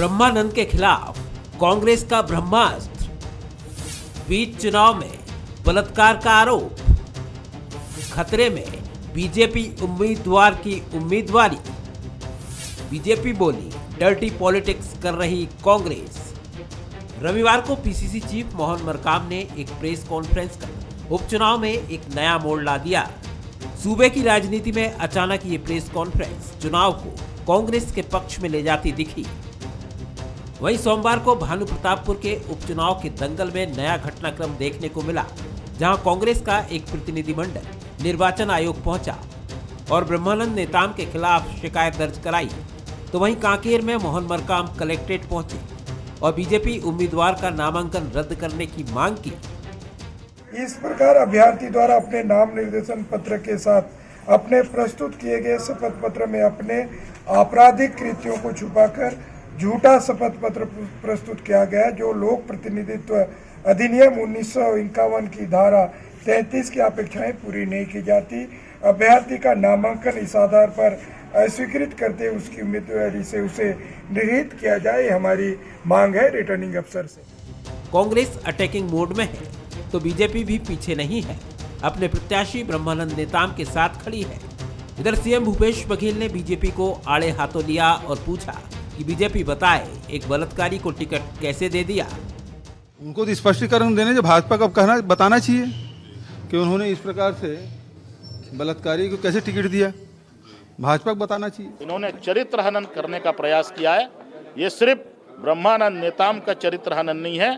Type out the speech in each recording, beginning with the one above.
ब्रह्मानंद के खिलाफ कांग्रेस का ब्रह्मास्त्र, बीच चुनाव में बलात्कार का आरोप, खतरे में बीजेपी उम्मीदवार की उम्मीदवारी। बीजेपी बोली डर्टी पॉलिटिक्स कर रही कांग्रेस। रविवार को पीसीसी चीफ मोहन मरकाम ने एक प्रेस कॉन्फ्रेंस कर उपचुनाव में एक नया मोड़ ला दिया। सूबे की राजनीति में अचानक ये प्रेस कॉन्फ्रेंस चुनाव को कांग्रेस के पक्ष में ले जाती दिखी। वहीं सोमवार को भानु प्रतापपुर के उपचुनाव के दंगल में नया घटनाक्रम देखने को मिला, जहां कांग्रेस का एक प्रतिनिधिमंडल निर्वाचन आयोग पहुंचा और ब्रह्मानंद नेताम के खिलाफ शिकायत दर्ज कराई। तो वहीं कांकेर में मोहन मरकाम कलेक्ट्रेट पहुंचे और बीजेपी उम्मीदवार का नामांकन रद्द करने की मांग की। इस प्रकार अभ्यर्थी द्वारा अपने नाम निर्देशन पत्र के साथ अपने प्रस्तुत किए गए शपथ पत्र में अपने आपराधिक कृत्यों को छुपाकर झूठा शपथ पत्र प्रस्तुत किया गया, जो लोक प्रतिनिधित्व अधिनियम 1951 की धारा 33 की अपेक्षाएं पूरी नहीं की जाती। अभ्यर्थी का नामांकन इस आधार पर अस्वीकृत करते उसकी उम्मीदवारी से उसे निरस्त किया जाए, हमारी मांग है रिटर्निंग अफसर से। कांग्रेस अटैकिंग मोड में है तो बीजेपी भी पीछे नहीं है, अपने प्रत्याशी ब्रह्मानंद नेताम के साथ खड़ी है। इधर सीएम भूपेश बघेल ने बीजेपी को आड़े हाथों लिया और पूछा कि बीजेपी बताए एक बलात्कारी को टिकट कैसे दे दिया। उनको तो स्पष्टीकरण देने जो भाजपा को कहना बताना चाहिए कि उन्होंने इस प्रकार से बलात्कारी को कैसे टिकट दिया, भाजपा को बताना चाहिए। इन्होंने चरित्र हनन करने का प्रयास किया है। ये सिर्फ ब्रह्मानंद नेताम का चरित्र हनन नहीं है,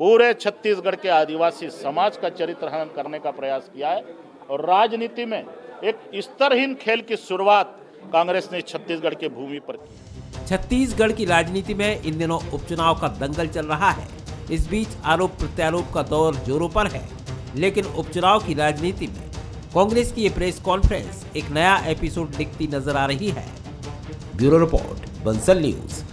पूरे छत्तीसगढ़ के आदिवासी समाज का चरित्र हनन करने का प्रयास किया है। और राजनीति में एक स्तरहीन खेल की शुरुआत कांग्रेस ने छत्तीसगढ़ के भूमि पर की। छत्तीसगढ़ की राजनीति में इन दिनों उपचुनाव का दंगल चल रहा है। इस बीच आरोप प्रत्यारोप का दौर जोरों पर है, लेकिन उपचुनाव की राजनीति में कांग्रेस की ये प्रेस कॉन्फ्रेंस एक नया एपिसोड दिखती नजर आ रही है। Bureau report, Bansal news.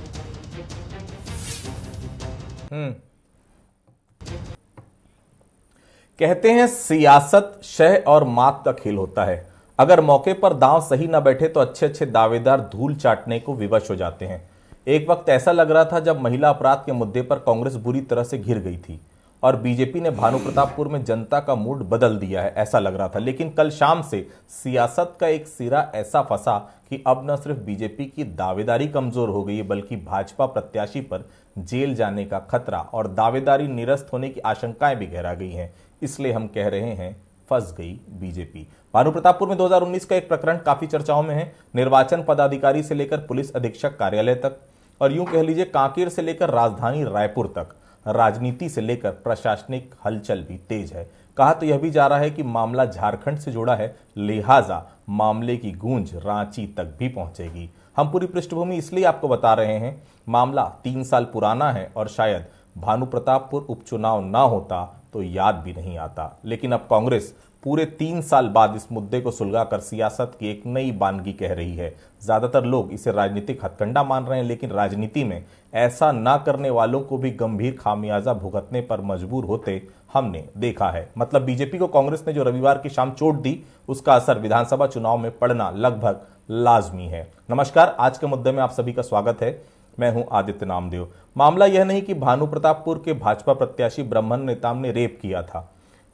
कहते हैं सियासत शह और मात का खेल होता है। अगर मौके पर दांव सही न बैठे तो अच्छे अच्छे दावेदार धूल चाटने को विवश हो जाते हैं। एक वक्त ऐसा लग रहा था जब महिला अपराध के मुद्दे पर कांग्रेस बुरी तरह से घिर गई थी और बीजेपी ने भानु प्रतापपुर में जनता का मूड बदल दिया है, ऐसा लग रहा था। लेकिन कल शाम से सियासत का एक सिरा ऐसा फंसा कि अब न सिर्फ बीजेपी की दावेदारी कमजोर हो गई है, बल्कि भाजपा प्रत्याशी पर जेल जाने का खतरा और दावेदारी निरस्त होने की आशंकाएं भी गहरा गई हैं। इसलिए हम कह रहे हैं फंस गई बीजेपी। भानु प्रतापपुर में 2019 का एक प्रकरण काफी चर्चाओं में है। निर्वाचन पदाधिकारी से लेकर पुलिस अधीक्षक कार्यालय तक और यूं कह लीजिए कांकेर से लेकर राजधानी रायपुर तक राजनीति से लेकर प्रशासनिक हलचल भी तेज है। कहा तो यह भी जा रहा है कि मामला झारखंड से जुड़ा है, लिहाजा मामले की गूंज रांची तक भी पहुंचेगी। हम पूरी पृष्ठभूमि इसलिए आपको बता रहे हैं, मामला 3 साल पुराना है और शायद भानु प्रतापपुर उपचुनाव ना होता तो याद भी नहीं आता। लेकिन अब कांग्रेस पूरे 3 साल बाद इस मुद्दे को सुलझाकर सियासत की एक नई बानगी कह रही है। ज्यादातर लोग इसे राजनीतिक हथकंडा मान रहे हैं, लेकिन राजनीति में ऐसा ना करने वालों को भी गंभीर खामियाजा भुगतने पर मजबूर होते हमने देखा है। मतलब बीजेपी को कांग्रेस ने जो रविवार की शाम चोट दी, उसका असर विधानसभा चुनाव में पड़ना लगभग लाजमी है। नमस्कार, आज के मुद्दे में आप सभी का स्वागत है। मैं हूं आदित्य नामदेव। मामला यह नहीं कि भानु प्रतापपुर के भाजपा प्रत्याशी ब्रह्मानंद नेताम ने रेप किया था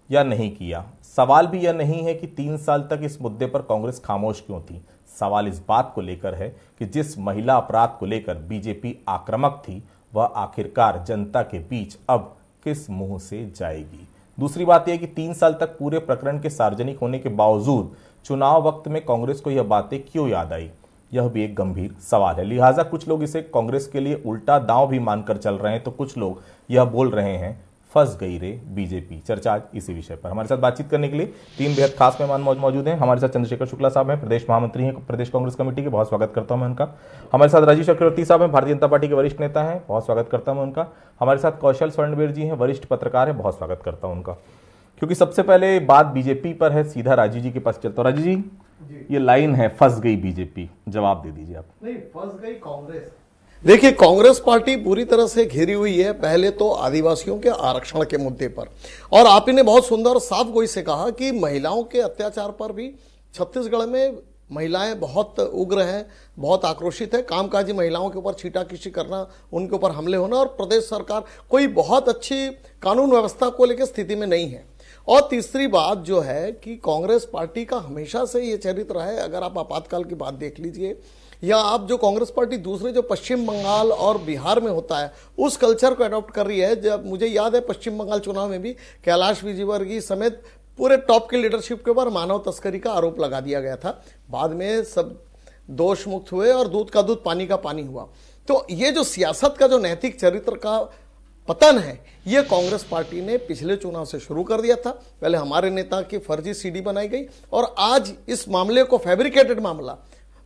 या नहीं किया। सवाल भी यह नहीं है कि 3 साल तक इस मुद्दे पर कांग्रेस खामोश क्यों थी। सवाल इस बात को लेकर है कि जिस महिला अपराध को लेकर बीजेपी आक्रामक थी, वह आखिरकार जनता के बीच अब किस मुंह से जाएगी। दूसरी बात यह कि 3 साल तक पूरे प्रकरण के सार्वजनिक होने के बावजूद चुनाव वक्त में कांग्रेस को यह बातें क्यों याद आई, यह भी एक गंभीर सवाल है। लिहाजा कुछ लोग इसे कांग्रेस के लिए उल्टा दांव भी मानकर चल रहे हैं, तो कुछ लोग यह बोल रहे हैं फंस गई रे बीजेपी। चर्चा आज इसी विषय पर। हमारे साथ बातचीत करने के लिए 3 बेहद खास मेहमान मौजूद हैं। हमारे साथ चंद्रशेखर शुक्ला साहब हैं, प्रदेश महामंत्री हैं प्रदेश कांग्रेस कमेटी के, बहुत स्वागत करता हूं मैं उनका। हमारे साथ राजीव चक्रवर्ती साहब हैं, भारतीय जनता पार्टी के वरिष्ठ नेता हैं, बहुत स्वागत करता हूं उनका। हमारे साथ कौशल स्वर्णवीर जी हैं, वरिष्ठ पत्रकार हैं, बहुत स्वागत करता हूं उनका। क्योंकि सबसे पहले बात बीजेपी पर है, सीधा राजीव जी के पास चलता हूं। राजीव जी, ये लाइन है फंस गई बीजेपी, जवाब दे दीजिए आप। नहीं, फंस गई कांग्रेस। देखिए, कांग्रेस पार्टी पूरी तरह से घिरी हुई है। पहले तो आदिवासियों के आरक्षण के मुद्दे पर, और आप ही ने बहुत सुंदर और साफ गोई से कहा कि महिलाओं के अत्याचार पर भी छत्तीसगढ़ में महिलाएं बहुत उग्र हैं, बहुत आक्रोशित है। कामकाजी महिलाओं के ऊपर छीटाकशी करना, उनके ऊपर हमले होना, और प्रदेश सरकार कोई बहुत अच्छी कानून व्यवस्था को लेकर स्थिति में नहीं है। और तीसरी बात जो है कि कांग्रेस पार्टी का हमेशा से ये चरित्र है, अगर आप आपातकाल की बात देख लीजिए, या आप जो कांग्रेस पार्टी दूसरे जो पश्चिम बंगाल और बिहार में होता है उस कल्चर को अडॉप्ट कर रही है। जब मुझे याद है पश्चिम बंगाल चुनाव में भी कैलाश विजयवर्गीय समेत पूरे टॉप के लीडरशिप के ऊपर मानव तस्करी का आरोप लगा दिया गया था। बाद में सब दोष मुक्त हुए और दूध का दूध पानी का पानी हुआ। तो ये जो सियासत का जो नैतिक चरित्र का पतन है, ये कांग्रेस पार्टी ने पिछले चुनाव से शुरू कर दिया था। पहले हमारे नेता की फर्जी सीडी बनाई गई और आज इस मामले को फैब्रिकेटेड मामला,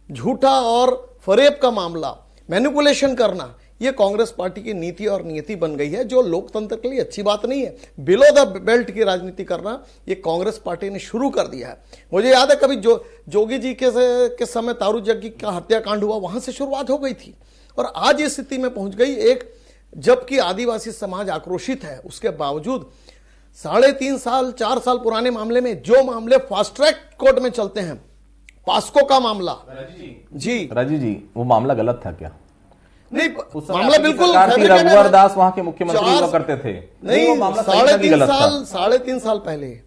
झूठा और फरेब का मामला, मैनिपुलेशन करना, ये कांग्रेस पार्टी की नीति और नियति बन गई है, जो लोकतंत्र के लिए अच्छी बात नहीं है। बिलो द बेल्ट की राजनीति करना ये कांग्रेस पार्टी ने शुरू कर दिया है। मुझे याद है कभी जोगी जी के समय तारू जग्गी का हत्याकांड हुआ, वहां से शुरुआत हो गई थी और आज इस स्थिति में पहुंच गई। एक जबकि आदिवासी समाज आक्रोशित है, उसके बावजूद 3.5 साल 4 साल पुराने मामले में जो मामले फास्ट ट्रैक कोर्ट में चलते हैं, पास्को का मामला, राजीव जी वो मामला गलत था क्या? नहीं, मामला बिल्कुल रघुवर दास वहां के मुख्यमंत्री हुआ करते थे। नहीं, 3.5 साल पहले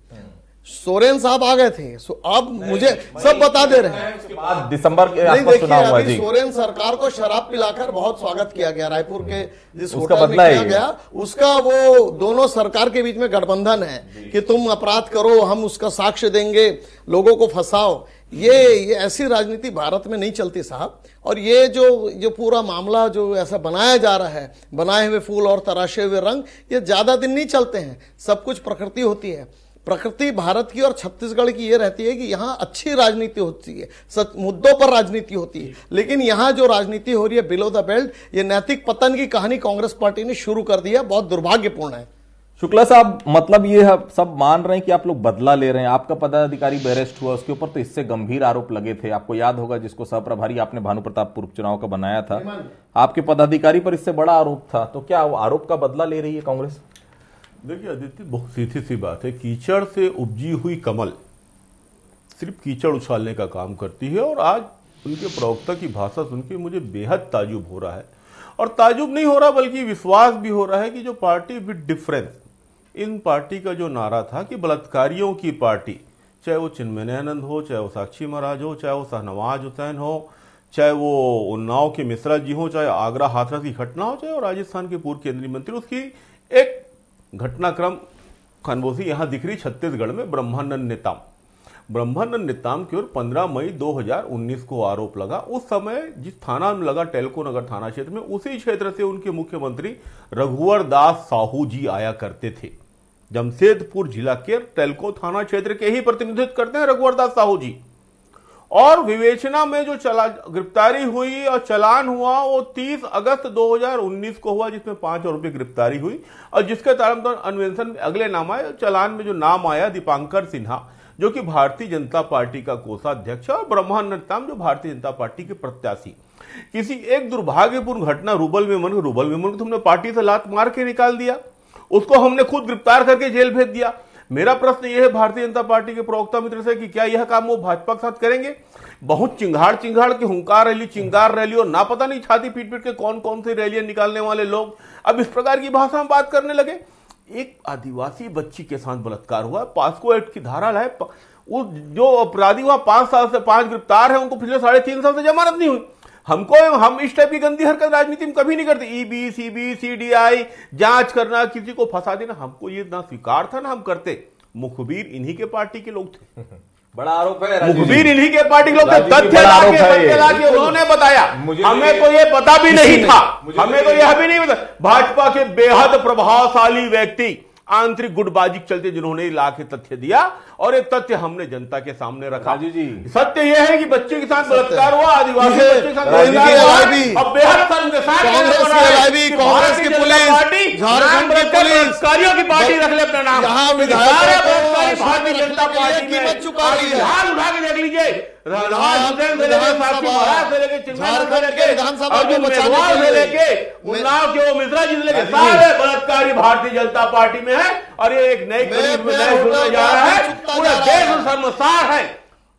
सोरेन साहब आ गए थे। अब मुझे सब बता दे रहे हैं। उसके बाद दिसंबर के आसपास चुनाव हुआ जी। सोरेन सरकार को शराब पिलाकर बहुत स्वागत किया गया रायपुर के जिस होटल में किया गया, उसका वो दोनों सरकार के बीच में गठबंधन है कि तुम अपराध करो, हम उसका साक्ष्य देंगे, लोगों को फंसाओ। ये ऐसी राजनीति भारत में नहीं चलती साहब। और ये जो पूरा मामला जो ऐसा बनाया जा रहा है, बनाए हुए फूल और तराशे हुए रंग, ये ज्यादा दिन नहीं चलते हैं। सब कुछ प्रकृति होती है। प्रकृति भारत की और छत्तीसगढ़ की ये रहती है कि यहाँ अच्छी राजनीति होती है, मुद्दों पर राजनीति होती है। लेकिन यहाँ जो राजनीति हो रही है बिलो द बेल्ट, ये नैतिक पतन की कहानी कांग्रेस पार्टी ने शुरू कर दी है, बहुत दुर्भाग्यपूर्ण है। शुक्ला साहब, मतलब ये सब मान रहे हैं कि आप लोग बदला ले रहे हैं। आपका पदाधिकारी अरेस्ट हुआ, उसके ऊपर तो इससे गंभीर आरोप लगे थे। आपको याद होगा जिसको सहप्रभारी आपने भानु प्रताप पूर्व चुनाव का बनाया था, आपके पदाधिकारी पर इससे बड़ा आरोप था। तो क्या वो आरोप का बदला ले रही है कांग्रेस? देखिए आदित्य, बहुत सीधी सी बात है, कीचड़ से उपजी हुई कमल सिर्फ कीचड़ उछालने का काम करती है। और आज उनके प्रवक्ता की भाषा सुन के मुझे बेहद ताजुब हो रहा है। और ताजुब नहीं हो रहा बल्कि विश्वास भी हो रहा है कि जो party with difference, in party का जो नारा था कि बलात्कारियों की पार्टी, चाहे वो चिन्मयानंद हो, चाहे वो साक्षी महाराज हो, चाहे वो शाहनवाज हुसैन हो, चाहे वो उन्नाव के मिश्रा जी हो, चाहे आगरा हाथरस की घटना हो, चाहे वो राजस्थान के पूर्व केंद्रीय मंत्री, उसकी एक घटनाक्रम खानबोसी यहां दिख रही छत्तीसगढ़ में। ब्रह्मानंद नेताम की ओर 15 मई 2019 को आरोप लगा। उस समय जिस थाना में लगा, टेल्को नगर थाना क्षेत्र में, उसी क्षेत्र से उनके मुख्यमंत्री रघुवर दास साहू जी आया करते थे। जमशेदपुर जिला के टेल्को थाना क्षेत्र के ही प्रतिनिधित्व करते हैं रघुवर दास साहू जी। और विवेचना में जो गिरफ्तारी हुई और चलान हुआ वो 30 अगस्त 2019 को हुआ, जिसमें 5 रुपये गिरफ्तारी हुई और जिसके तारतम्य अन्वेषण में अगले नाम आए। चलान में जो नाम आया दीपांकर सिन्हा, जो कि भारतीय जनता पार्टी का कोषाध्यक्ष, और ब्रह्मानंद नेताम जो भारतीय जनता पार्टी के प्रत्याशी। किसी एक दुर्भाग्यपूर्ण घटना रूबल विमल को तुमने पार्टी से लात मार के निकाल दिया, उसको हमने खुद गिरफ्तार करके जेल भेज दिया। मेरा प्रश्न यह है भारतीय जनता पार्टी के प्रवक्ता मित्र से कि क्या यह काम वो भाजपा के साथ करेंगे? बहुत चिंगाड़ की हुंकार रैली, चिंगार रैली, और ना पता नहीं छाती पीट पीट के कौन कौन सी रैलियां निकालने वाले लोग अब इस प्रकार की भाषा में बात करने लगे। एक आदिवासी बच्ची के साथ बलात्कार हुआ, पास्को एक्ट की धारा लाए, जो अपराधी हुआ 5 साल से 5 गिरफ्तार है, उनको पिछले 3.5 साल से जमानत नहीं हुई। हम इस टाइप की गंदी हरकत राजनीति में कभी नहीं करते। ईबी, सीबी, सीडीआई जांच करना, किसी को फंसा देना, हमको ये ना स्वीकार था ना हम करते। मुखबिर इन्हीं के पार्टी के लोग थे। बड़ा आरोप है, मुखबिर इन्हीं के पार्टी के लोग थे। तथ्य लाके उन्होंने बताया, हमें तो ये पता भी नहीं था, हमें तो यह भी नहीं पता। भाजपा के बेहद प्रभावशाली व्यक्ति आंतरिक गुटबाजी चलते जिन्होंने ला के तथ्य दिया, और एक तथ्य हमने जनता के सामने रखा। सत्य यह है कि बच्चे के साथ बलात्कार हुआ, आदिवासी बच्चे के साथ बलात्कार हुआ, और बेहद शर्म के साथ कांग्रेस की पुलिस, झारखंड की पुलिस, कार्यों की पार्टी रख ले अपना नाम, भारतीय जनता पार्टी में ध्यान उठा के देख लीजिए, उन्नाव के वो मिश्रा जी से सारे बलात्कारी भारतीय जनता पार्टी में है। और ये एक नई जा रहा है, पूरा देश शर्मसार है।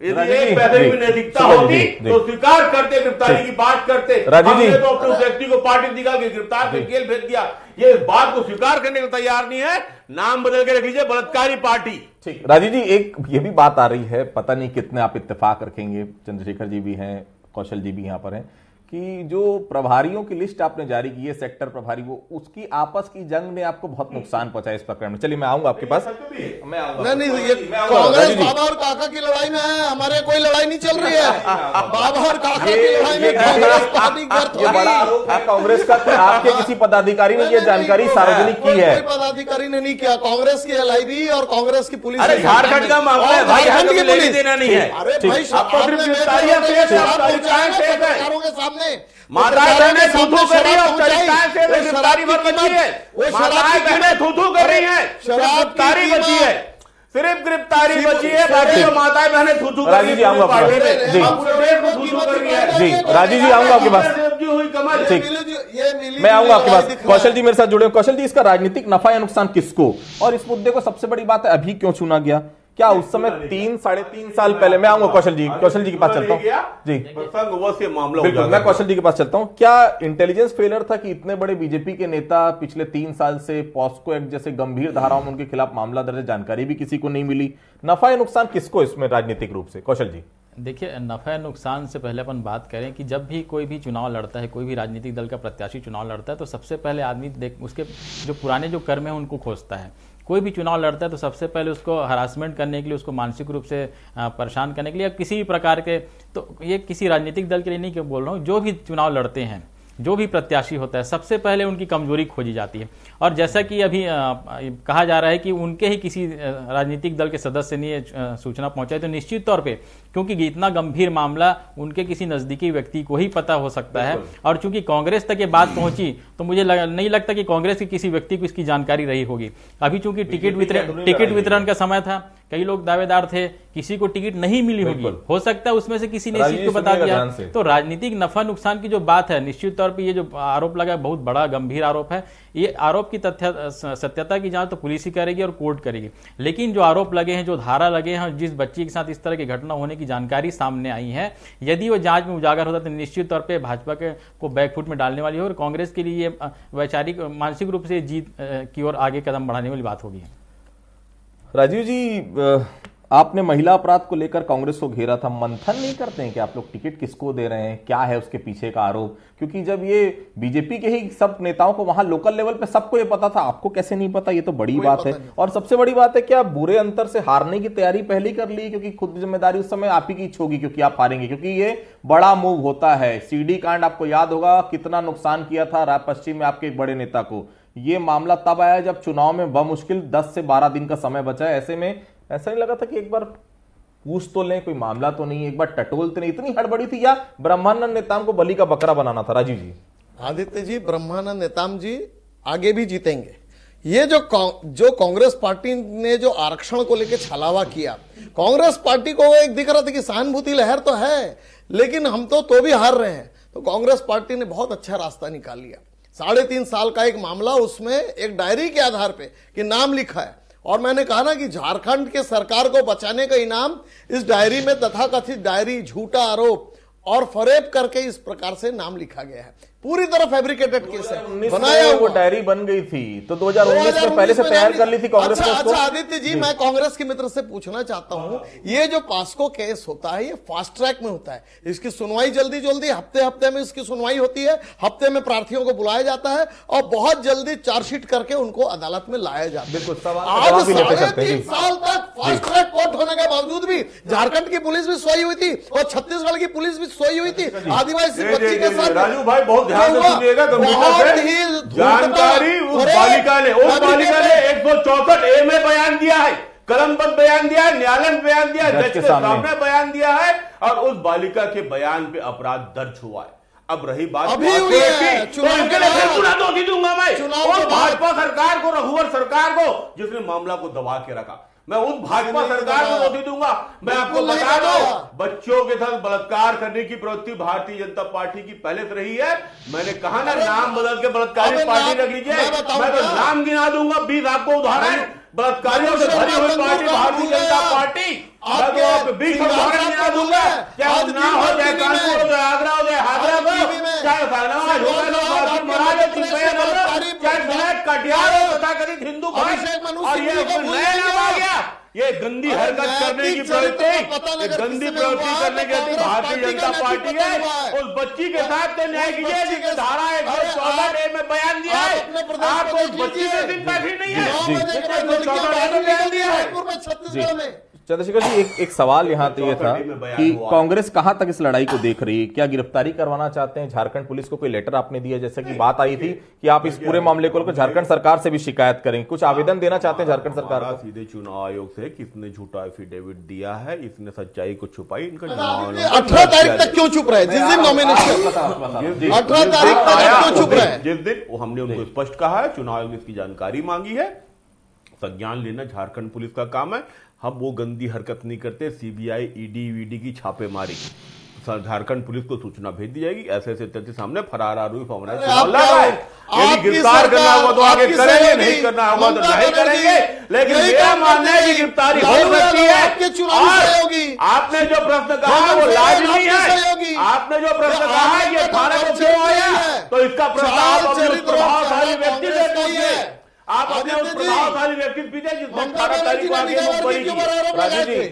यदि एक पैसे की नैतिकता होती तो स्वीकार करते, गिरफ्तारी की बात करते। हमने तो अपने उस व्यक्ति को पार्टी निकाल के गिरफ्तार कर जेल भेज दिया। ये इस बात को स्वीकार करने को तैयार नहीं है। नाम बदल के रख लीजिए, बलात्कारी पार्टी। ठीक, राजीव जी, एक ये भी बात आ रही है, पता नहीं कितने आप इत्तेफाक रखेंगे, चंद्रशेखर जी भी हैं, कौशल जी भी यहाँ पर हैं, कि जो प्रभारियों की लिस्ट आपने जारी की है, सेक्टर प्रभारी, वो उसकी आपस की जंग ने आपको बहुत नुकसान पहुंचाया इस प्रकरण में। चलिए मैं आऊंगा आपके पास, मैं आऊंगा। नहीं, ये कांग्रेस बाबा और काका की लड़ाई में है, हमारे कोई लड़ाई नहीं चल रही है। बाबा और काका की लड़ाई में कांग्रेस पार्टी ये बड़ा आरोप है कांग्रेस का कि आपके किसी पदाधिकारी ने ये जानकारी सार्वजनिक की है। कोई पदाधिकारी ने नहीं किया, कांग्रेस की एलआईबी और कांग्रेस की पुलिस। झारखंड का मामला है भाई, झारखंड की पुलिस देना नहीं है। अरे भाई, सरकारों के सामने माताएं बहनें थूथू कर रही है और चरिताएं से गिरफ्तारी भर बची है। माताएं बहनें थूथू कर रही हैं, गिरफ्तारी बची है, सिर्फ गिरफ्तारी बची है, बाकी जो माताएं बहनें थूथू कर रही है। जी, राजीव जी आऊंगा आपके पास। ठीक, मैं आऊंगा आपके पास। कौशल जी मेरे साथ जुड़े। कौशल जी, इसका राजनीतिक नफा या नुकसान किसको, और इस मुद्दे को सबसे बड़ी बात है अभी क्यों चुना गया? क्या उस समय 3-3.5 साल पहले, मैं आऊंगा कौशल जी के पास चलता हूँ जी, मामला बिल्कुल, मैं कौशल जी के पास चलता हूँ। क्या इंटेलिजेंस फेलियर था कि इतने बड़े बीजेपी के नेता पिछले 3 साल से पॉस्को एक्ट जैसे गंभीर धाराओं में उनके खिलाफ मामला दर्ज, जानकारी भी किसी को नहीं मिली? नफा या नुकसान किसको इसमें राजनीतिक रूप से? कौशल जी देखिए, नफा नुकसान से पहले अपन बात करें कि जब भी कोई भी चुनाव लड़ता है, कोई भी राजनीतिक दल का प्रत्याशी चुनाव लड़ता है, तो सबसे पहले आदमी उसके जो पुराने जो कर्म है उनको खोजता है। कोई भी चुनाव लड़ता है तो सबसे पहले उसको हरासमेंट करने के लिए, उसको मानसिक रूप से परेशान करने के लिए, या किसी भी प्रकार के, तो ये किसी राजनीतिक दल के लिए नहीं बोल रहा हूँ, जो भी चुनाव लड़ते हैं, जो भी प्रत्याशी होता है, सबसे पहले उनकी कमजोरी खोजी जाती है। और जैसा कि अभी कहा जा रहा है कि उनके ही किसी राजनीतिक दल के सदस्य ने सूचना पहुंचाई, तो निश्चित तौर पे, क्योंकि इतना गंभीर मामला उनके किसी नजदीकी व्यक्ति को ही पता हो सकता है, और चूंकि कांग्रेस तक ये बात पहुंची, तो मुझे नहीं लगता कि कांग्रेस के किसी व्यक्ति को इसकी जानकारी रही होगी। अभी चूंकि टिकट वितरण का समय था, कई लोग दावेदार थे, किसी को टिकट नहीं मिली होगी, हो सकता है उसमें से किसी ने इस चीज को बता दिया। तो राजनीतिक नफा नुकसान की जो बात है, निश्चित तौर पे ये जो आरोप लगा है बहुत बड़ा गंभीर आरोप है। ये आरोप की सत्यता की जांच तो पुलिस ही करेगी और कोर्ट करेगी, लेकिन जो आरोप लगे हैं, जो धारा लगे हैं, जिस बच्ची के साथ इस तरह की घटना होने की जानकारी सामने आई है, यदि वो जांच में उजागर होता तो निश्चित तौर पे भाजपा को बैकफुट में डालने वाली है, और कांग्रेस के लिए वैचारिक मानसिक रूप से जीत की ओर आगे कदम बढ़ाने वाली बात होगी। राजीव जी, आपने महिला अपराध को लेकर कांग्रेस को घेरा था, मंथन नहीं करते हैं कि आप लोग टिकट किसको दे रहे हैं, क्या है उसके पीछे का आरोप? क्योंकि जब ये बीजेपी के ही सब नेताओं को वहां लोकल लेवल पे सबको ये पता था, आपको कैसे नहीं पता? ये तो बड़ी बात है। और सबसे बड़ी बात है, क्या बुरे अंतर से हारने की तैयारी पहले ही कर ली, क्योंकि खुद जिम्मेदारी उस समय आप ही की होगी, क्योंकि आप हारेंगे, क्योंकि ये बड़ा मूव होता है। सीडी कांड आपको याद होगा कितना नुकसान किया था पश्चिम में आपके एक बड़े नेता को। ये मामला तब आया जब चुनाव में बमुश्किल 10 से 12 दिन का समय बचा है। ऐसे में ऐसा नहीं लगा था कि एक बार पूछ तो लें, कोई मामला तो नहीं, एक बार टटोल तो नहीं? इतनी हड़बड़ी थी, या ब्रह्मानंद नेताम को बलि का बकरा बनाना था? राजीव जी, आदित्य जी, ब्रह्मानंद नेताम जी आगे भी जीतेंगे। ये जो कांग्रेस पार्टी ने जो आरक्षण को लेकर छलावा किया, कांग्रेस पार्टी को एक दिख रहा था कि सहानुभूति लहर तो है, लेकिन हम तो भी हार रहे हैं। तो कांग्रेस पार्टी ने बहुत अच्छा रास्ता निकाल लिया। 3.5 साल का एक मामला, उसमें एक डायरी के आधार पे कि नाम लिखा है, और मैंने कहा ना कि झारखंड के सरकार को बचाने का इनाम इस डायरी में तथाकथित डायरी, झूठा आरोप और फरेब करके इस प्रकार से नाम लिखा गया है। पूरी तरह फैब्रिकेटेड केस है, बनाया वो डायरी बन गई थी तो 2019 में पहले से तैयार कर ली थी कांग्रेस। अच्छा आदित्य जी, मैं कांग्रेस के मित्र से पूछना चाहता हूं, ये जो पास्को केस होता है ये फास्ट ट्रैक में होता है, इसकी सुनवाई जल्दी हफ्ते में इसकी सुनवाई होती है, हफ्ते में प्रार्थियों को बुलाया जाता है और बहुत जल्दी चार्जशीट करके उनको अदालत में लाया जाता है। आज 3.5 साल तक फास्ट ट्रैक कोर्ट होने के बावजूद भी झारखंड की पुलिस भी सोई हुई थी और छत्तीसगढ़ की पुलिस भी सोई हुई थी आदिवासी बच्ची के साथ। राजू भाई बहुत ध्यान से सुनिएगा, गंभीरता से जानकारी उस बालिका ने 164A में बयान दिया है, कलमबद्ध बयान दिया है, न्यायालय में बयान दिया है, जज के सामने बयान दिया है, और उस बालिका के बयान पे अपराध दर्ज हुआ है। अब रही बात अभी हुई है, तो इनके लिए फिर पूरा दोषी दूंगा मैं उस भाजपा सरकार को, रघुवर सरकार को, जिसने मामला को दबा के रखा। मैं उस भाजपा सरकार को दोषी दूंगा। मैं आपको बता दूं, बच्चों के साथ बलात्कार करने की प्रवृत्ति भारतीय जनता पार्टी की पहले से रही है। मैंने कहा ना, नाम बदल के बलात्कारी पार्टी रख लीजिए, मैं तो नाम गिना दूंगा 20 आपको उदाहरण। बलात्कारियों से भरी हुई पार्टी भारतीय जनता पार्टी, मैं तो 20 उदाहरण गिना लूंगा, चाहे उन्नाव हो, चाहे कानपुर हो, चाहे आगरा हो, चाहे हैदराबाद हो, चाहे फैसलाबाद हो, चाहे कटिहार हो, तथाकथित हिंदू भाई, और ये नया नाम आ गया, ये गंदी हरकत करने की प्रवृत्ति, ये गंदी प्रवृत्ति करने की भारतीय जनता पार्टी है। उस बच्ची के साथ न्याय कीजिए जिसने धारा 114 में बयान दिया है, आपको उस बच्ची के दिन भी नहीं है, बयान दिया है छत्तीसगढ़ में। चंद्रशेखर जी, एक सवाल यहाँ तो ये था कि कांग्रेस कहां तक इस लड़ाई को देख रही है? क्या गिरफ्तारी करवाना चाहते हैं? झारखंड पुलिस को कोई लेटर आपने दिया, जैसे कि बात आई थी कि आप इस पूरे मामले को लेकर झारखंड सरकार से भी शिकायत करेंगे, कुछ आवेदन देना चाहते हैं झारखंड सरकार को? सीधे चुनाव आयोग से किसने झूठा एफिडेविट दिया है, इसने सच्चाई को छुपाई, इनका 18 तारीख तक क्यों चुप रहे? जिस दिन नॉमिनेशन 18 तारीख तक क्यों चुप रहे? जिस दिन हमने उनको स्पष्ट कहा है, चुनाव आयोग ने इसकी जानकारी मांगी है, संज्ञान लेना झारखंड पुलिस का काम है। हम वो गंदी हरकत नहीं करते, सीबीआई ईडी वीडी की छापेमारी, झारखंड पुलिस को सूचना भेज दी जाएगी, ऐसे ऐसे तथ्य सामने फरार आरोपी फॉर्मूला यदि गिरफ्तार करना होगा तो आगे करेंगे, नहीं करना होगा तो नहीं करेंगे, लेकिन मेरा मानना है कि गिरफ्तारी हो सकती है। आपने जो प्रश्न कहा वो लाजमी है, आपने जो प्रश्न कहा है कि थाने को क्यों आया, तो इसका प्रश्न आप अपने प्रभावशाली व्यक्ति से पूछिए, आप अपने उस प्रभावशाली व्यक्ति पीछे जिसने 18 तारीख को आगे मुखबरी की।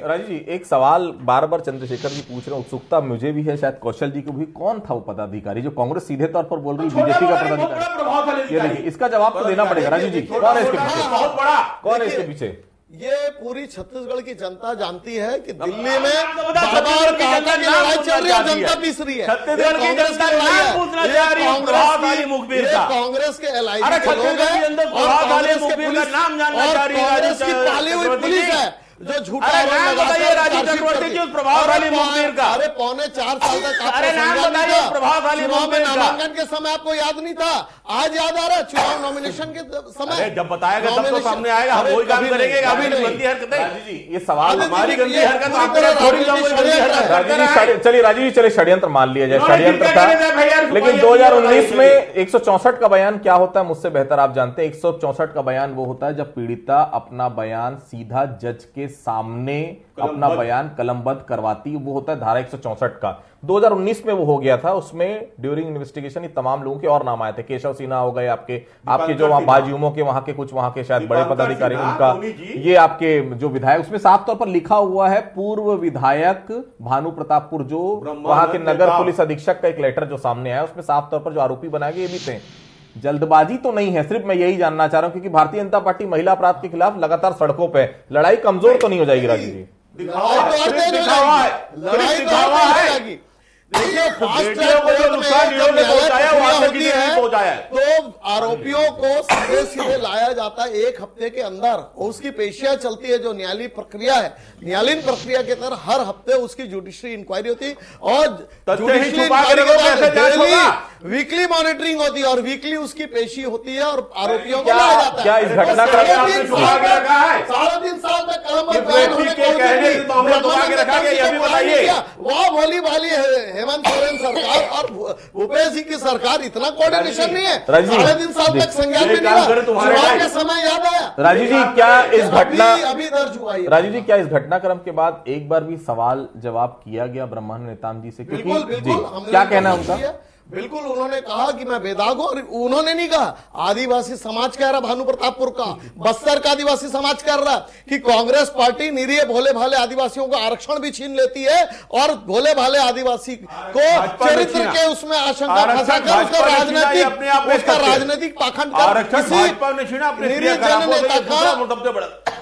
राजू जी, एक सवाल बार बार चंद्रशेखर जी पूछ रहे हैं, उत्सुकता मुझे भी है, शायद कौशल जी को भी, कौन था वो पदाधिकारी जो कांग्रेस सीधे तौर पर बोल रही बीजेपी का पदाधिकारी? ये देखिए, इसका जवाब तो देना पड़ेगा। राजू जी, कौन है इसके पीछे? बहुत बड़ा कौन है इसके पीछे? ये पूरी छत्तीसगढ़ की जनता जानती है कि दिल्ली में बार-बार कहा था कि लड़ाई चल रही है, जनता पीस रही है। छत्तीसगढ़ की जनता नाम पूछना चाह रही है प्रभावशाली मुखबिर का, कांग्रेस के एलआईसी अरे छत्तीसगढ़ के अंदर प्रभावशाली मुखबिर का नाम जानना चाह रही है, कांग्रेस की पाली हुई पुलिस है जो झूठा बताइए राजीव चक्रवर्ती जी उस प्रभावशाली मुखबिर का। अरे 4.25 साल तक अरे नाम बताइए प्रभावशाली मुखबिर का। नामांकन के समय आपको याद नहीं था, आज याद आ रहा है चुनाव नॉमिनेशन के समय? जब बताएगा तब तो सामने आएगा, हम वही काम करेंगे। अभी गंदी हरकतें, ये सवाल हमारी गंदी हरकत चलिए राजीव जी, चलिए षड्यंत्र मान लिया जाए, षड्यंत्र था, लेकिन 2019 में 164 का बयान क्या होता है मुझसे बेहतर आप जानते हैं। 164 का बयान वो होता है जब पीड़िता अपना बयान सीधा जज के सामने अपना बयान कलमबद्ध करवाती, वो होता है धारा 164 का। 2019 में वो हो गया था, उसमें ड्यूरिंग इन्वेस्टिगेशन तमाम लोगों के और नाम आए थे, केशव सिन्हा हो गए, आपके जो वहां बाजूमों के वहां के कुछ वहां के शायद बड़े पदाधिकारी, उनका ये आपके जो विधायक, उसमें साफ तौर पर लिखा हुआ है पूर्व विधायक भानु प्रतापपुर, जो वहां के नगर पुलिस अधीक्षक का एक लेटर जो सामने आया, उसमें साफ तौर पर जो आरोपी बनाए गए ये भी थे। जल्दबाजी तो नहीं है, सिर्फ मैं यही जानना चाह रहा हूं, क्योंकि भारतीय जनता पार्टी महिला अपराध के खिलाफ लगातार सड़कों पे, लड़ाई कमजोर तो नहीं हो जाएगी राजीव जी? देखिए, तो आरोपियों को सीधे सीधे लाया जाता है 1 हफ्ते के अंदर, उसकी पेशियां चलती है जो न्यायालयीन प्रक्रिया है। न्यायालयीन प्रक्रिया के तहत हर हफ्ते उसकी जुडिशरी इंक्वायरी होती और वीकली मॉनिटरिंग होती है और वीकली उसकी पेशी होती है और आरोपियों को लाया जाता है। क्या इस घटना का 3.5 साल तक वह भोली भाली हेमंत सोरेन सरकार और भूपेश जी की सरकार, इतना कोऑर्डिनेशन नहीं है। 3.5 साल तक संज्ञान में नहीं हुआ, चुनाव के समय याद आया। राजीव जी, क्या इस घटना अभी दर्ज हुआ है? राजीव जी, क्या इस घटनाक्रम के बाद एक बार भी सवाल जवाब किया गया ब्रह्मानंद नेताम जी से? क्योंकि क्या कहना है उनका? बिल्कुल, उन्होंने कहा कि मैं बेदाग हूं, और उन्होंने नहीं कहा, आदिवासी समाज कह रहा, भानु प्रतापपुर का, बस्तर का आदिवासी समाज कर रहा कि कांग्रेस पार्टी निरीह भोले भाले आदिवासियों को आरक्षण भी छीन लेती है और भोले भाले आदिवासी को चरित्र के उसमें आशंका फंसाकर उसका राजनीतिक पाखंड कर निरीह जननेता का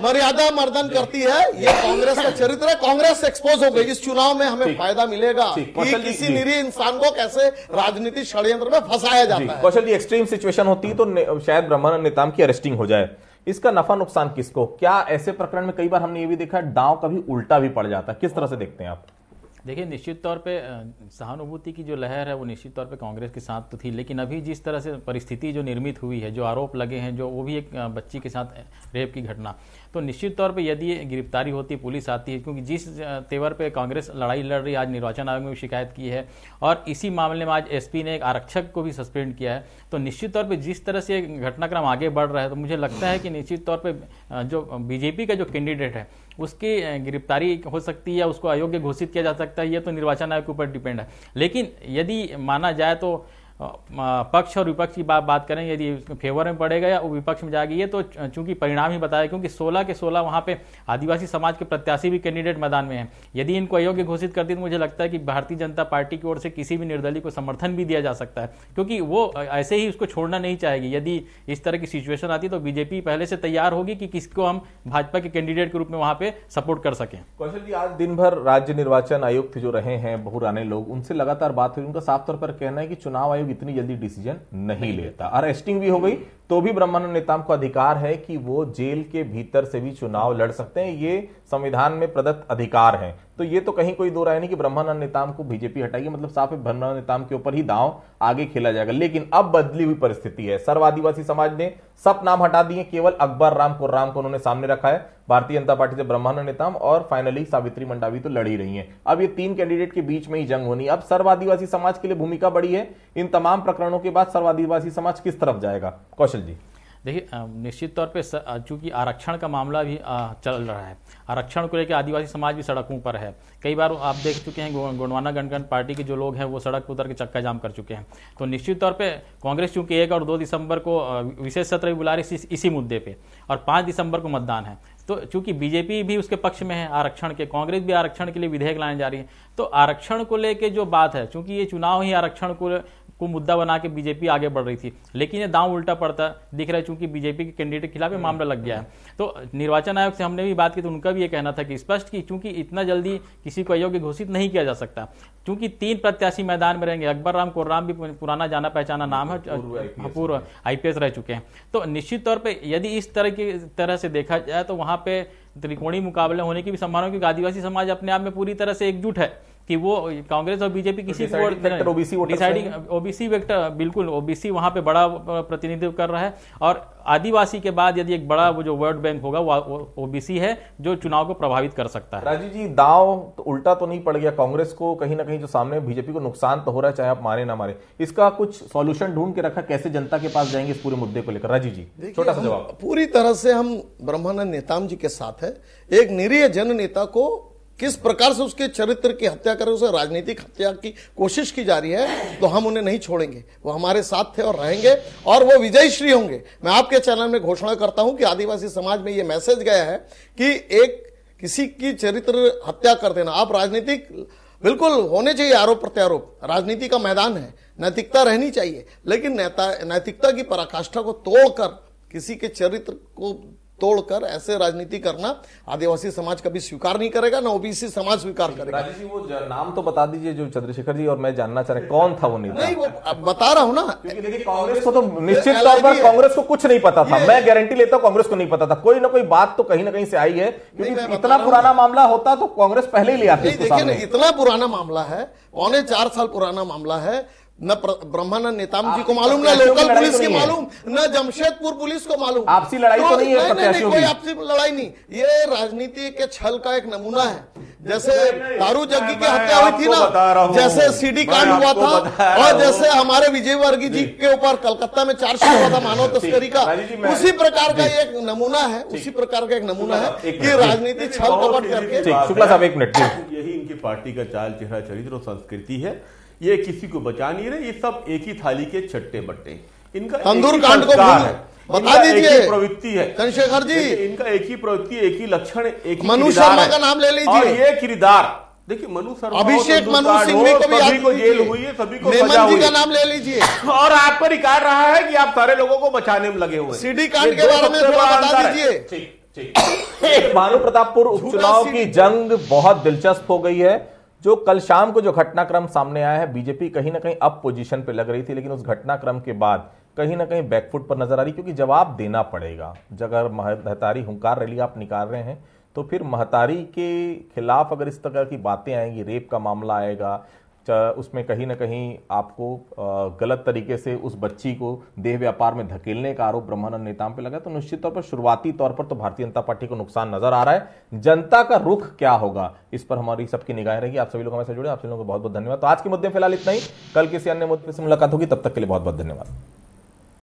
मर्यादा मर्दन करती है। ये कांग्रेस का चरित्र है। कांग्रेस एक्सपोज हो गई, इस चुनाव में हमें फायदा मिलेगा कि किसी निरीह इंसान को कैसे राजनीतिक षड्यंत्र में फंसाया जाता है। कौशल जी, एक्सट्रीम सिचुएशन होती तो शायद ब्रह्मानंद नेताम की अरेस्टिंग हो जाए, इसका नफा नुकसान किसको? क्या ऐसे प्रकरण में कई बार हमने ये भी देखा दांव कभी उल्टा भी पड़ जाता है, किस तरह से देखते हैं आप? देखिए, निश्चित तौर पे सहानुभूति की जो लहर है वो निश्चित तौर पे कांग्रेस के साथ तो थी, लेकिन अभी जिस तरह से परिस्थिति जो निर्मित हुई है, जो आरोप लगे हैं, जो वो भी एक बच्ची के साथ रेप की घटना, तो निश्चित तौर पे यदि गिरफ्तारी होती है, पुलिस आती है, क्योंकि जिस तेवर पे कांग्रेस लड़ाई लड़ रही है, आज निर्वाचन आयोग में भी शिकायत की है और इसी मामले में आज एसपी ने एक आरक्षक को भी सस्पेंड किया है, तो निश्चित तौर पे जिस तरह से घटनाक्रम आगे बढ़ रहा है, तो मुझे लगता है कि निश्चित तौर पे जो बीजेपी का जो कैंडिडेट है उसकी गिरफ्तारी हो सकती है या उसको अयोग्य घोषित किया जा सकता है, ये तो निर्वाचन आयोग के ऊपर डिपेंड है। लेकिन यदि माना जाए तो पक्ष और विपक्ष की बात करें, यदि फेवर में पड़ेगा या विपक्ष में जाएगी, ये तो चूंकि परिणाम ही बताया, क्योंकि 16 के 16 वहां पे आदिवासी समाज के प्रत्याशी भी कैंडिडेट मैदान में हैं। यदि इनको अयोग्य घोषित कर दी तो मुझे लगता है कि भारतीय जनता पार्टी की ओर से किसी भी निर्दलीय को समर्थन भी दिया जा सकता है, क्योंकि वो ऐसे ही उसको छोड़ना नहीं चाहेगी। यदि इस तरह की सिचुएशन आती तो बीजेपी पहले से तैयार होगी कि किसको हम भाजपा के कैंडिडेट के रूप में वहां पे सपोर्ट कर सकें। कौशल जी, आज दिन भर राज्य निर्वाचन आयुक्त जो रहे हैं बहुराने लोग, उनसे लगातार बात हुई, उनका साफ तौर पर कहना है कि चुनाव आयोग इतनी जल्दी डिसीजन नहीं लेता। अरेस्टिंग भी हो गई तो भी ब्रह्मानंद नेताम को अधिकार है कि वो जेल के भीतर से भी चुनाव लड़ सकते हैं, ये संविधान में प्रदत्त अधिकार है। तो ये तो कहीं कोई दो राय नहीं कि ब्रह्मानंद नेताम को बीजेपी हटाएगी, मतलब साफ है ब्रह्मानंद नेताम के ऊपर ही दांव आगे खेला जाएगा। लेकिन अब बदली हुई परिस्थिति है, सर्व आदिवासी समाज ने सब नाम हटा दिए, केवल अकबर राम कुर्राम को उन्होंने सामने रखा है। भारतीय जनता पार्टी से ब्रह्मानंद नेताम और फाइनली सावित्री मंडावी तो लड़ ही रही हैं। अब ये 3 कैंडिडेट के बीच में ही जंग होनी। अब सर्व आदिवासी समाज के लिए भूमिका बड़ी है। इन तमाम प्रकरणों के बाद सर्व आदिवासी समाज किस तरफ जाएगा? कौशल जी, देखिए, निश्चित तौर पे चूंकि आरक्षण का मामला भी चल रहा है, आरक्षण को लेकर आदिवासी समाज भी सड़कों पर है। कई बार आप देख चुके हैं गोंडवाना गणतंत्र पार्टी के जो लोग हैं वो सड़क पर उतर के चक्का जाम कर चुके हैं। तो निश्चित तौर पे कांग्रेस चूंकि 1 और 2 दिसंबर को विशेष सत्र भी बुला रही इसी मुद्दे पे, और 5 दिसंबर को मतदान है, तो चूंकि बीजेपी भी उसके पक्ष में है आरक्षण के, कांग्रेस भी आरक्षण के लिए विधेयक लाने जा रही है, तो आरक्षण को लेके जो बात है, चूंकि ये चुनाव ही आरक्षण को मुद्दा बना के बीजेपी आगे बढ़ रही थी, लेकिन ये दांव उल्टा पड़ता दिख रहा है, चूंकि बीजेपी के कैंडिडेट के खिलाफ ये मामला लग गया है। तो निर्वाचन आयोग से हमने भी बात की तो उनका भी ये कहना था कि स्पष्ट कि चूंकि इतना जल्दी किसी को अयोग्य घोषित नहीं किया जा सकता, चूंकि 3 प्रत्याशी मैदान में रहेंगे। अकबर राम कुर्राम भी पुराना जाना पहचाना नाम है, पूर्व IPS रह चुके हैं। तो निश्चित तौर पर यदि इस तरह से देखा जाए तो वहां पे त्रिकोणीय मुकाबले होने की भी संभावना, क्योंकि आदिवासी समाज अपने आप में पूरी तरह से एकजुट है कि वो कांग्रेस और बीजेपी किसी को डिसाइडिंग ओबीसी वेक्टर, बिल्कुल ओबीसी वहां पे बड़ा प्रतिनिधित्व कर रहा है, और आदिवासी के बाद यदि एक बड़ा वो जो वोट बैंक होगा वो ओबीसी है जो चुनाव को प्रभावित कर सकता है। राजीव जी, दांव तो उल्टा तो नहीं पड़ गया कांग्रेस को? कहीं ना कहीं जो सामने बीजेपी को नुकसान तो हो रहा है, चाहे आप मारे ना मारे। इसका कुछ सॉल्यूशन ढूंढ के रखा, कैसे जनता के पास जाएंगे इस पूरे मुद्दे को लेकर? राजीव जी, छोटा सा जवाब। पूरी तरह से हम ब्रह्मानंद नेताम जी के साथ है। एक निरीह जन नेता को किस प्रकार से उसके चरित्र की हत्या करें, उसे राजनीतिक हत्या की कोशिश की जा रही है, तो हम उन्हें नहीं छोड़ेंगे। वो हमारे साथ थे और रहेंगे, और वो विजयी श्री होंगे। मैं आपके चैनल में घोषणा करता हूं कि आदिवासी समाज में ये मैसेज गया है कि एक किसी की चरित्र हत्या कर देना, आप राजनीतिक बिल्कुल होने चाहिए आरोप प्रत्यारोप, राजनीति का मैदान है, नैतिकता रहनी चाहिए, लेकिन नैतिकता की पराकाष्ठा को तोड़कर, किसी के चरित्र को तोड़कर ऐसे राजनीति करना आदिवासी समाज कभी स्वीकार नहीं करेगा, ना ओबीसी समाज स्वीकार करेगा। राजीव जी, वो नाम तो बता दीजिए जो चंद्रशेखर जी, और मैं जानना चाह रहा कौन था वो नेता? नहीं, वो बता रहा हूं ना, क्योंकि देखिए कांग्रेस को तो निश्चित तौर पर कांग्रेस को कुछ नहीं पता था। मैं गारंटी लेता हूं कांग्रेस को नहीं पता था। कोई ना कोई बात तो कहीं ना कहीं से आई है, क्योंकि इतना पुराना मामला होता तो कांग्रेस पहले ही ले आती। देखिए ना, इतना पुराना मामला है, 4.25 साल पुराना मामला है। न ब्रह्मानंद नेताम जी को मालूम, न लोकल पुलिस की मालूम, न जमशेदपुर पुलिस को मालूम। आपसी लड़ाई तो नहीं है प्रत्याशियों की? कोई आपसी लड़ाई नहीं, ये राजनीति के छल का एक नमूना है। जैसे दारू जग्गी की हत्या हुई थी ना, जैसे सीडी कांड हुआ था, और जैसे हमारे विजय वर्गीय जी के ऊपर कलकत्ता में चार्जशीट हुआ था मानव तस्करी का, उसी प्रकार का एक नमूना है, उसी प्रकार का एक नमूना है कि राजनीति छल कपट करके। शुक्ला साहब, 1 मिनट। यही इनकी पार्टी का चाल चेहरा चरित्र और संस्कृति है। ये किसी को बचा नहीं रहे, ये सब एक ही थाली के चट्टे बट्टे। इनका तंदूर कांड को बता दीजिए, प्रवृत्ति है चंद्रशेखर जी, इनका एक ही प्रवृत्ति, एक ही लक्षण, एक ही मनु शर्मा का नाम ले लीजिए, और ये किरदार देखिए, मनु शर्मा, अभिषेक मनु सिंघवी को भी सभी को जेल हुई है, सभी को मेमन जी का नाम ले लीजिए, और आप पर रिकॉर्ड रहा है कि आप सारे लोगों को बचाने में लगे हुए। सीडी कांड के बारे में थोड़ा बता दीजिए। भानु प्रतापपुर उपचुनाव की जंग बहुत दिलचस्प हो गई है। जो कल शाम को जो घटनाक्रम सामने आया है, बीजेपी कहीं ना कहीं अब पोजीशन पे लग रही थी, लेकिन उस घटनाक्रम के बाद कहीं ना कहीं बैकफुट पर नजर आ रही, क्योंकि जवाब देना पड़ेगा। अगर महतारी हुंकार रैली आप निकाल रहे हैं तो फिर महतारी के खिलाफ अगर इस तरह की बातें आएंगी, रेप का मामला आएगा, उसमें कहीं ना कहीं आपको गलत तरीके से उस बच्ची को देह व्यापार में धकेलने का आरोप ब्रह्मानंद नेताम पे लगा, तो निश्चित तौर पर शुरुआती तौर पर तो भारतीय जनता पार्टी को नुकसान नजर आ रहा है। जनता का रुख क्या होगा इस पर हमारी सबकी निगाहें रहेगी। आप सभी लोग हमारे साथ जुड़े, आप सभी लोगों को बहुत बहुत धन्यवाद। तो आज के मुद्दे फिलहाल इतना ही, कल किसी अन्य मुद्दे से मुलाकात होगी, तब तक के लिए बहुत बहुत धन्यवाद।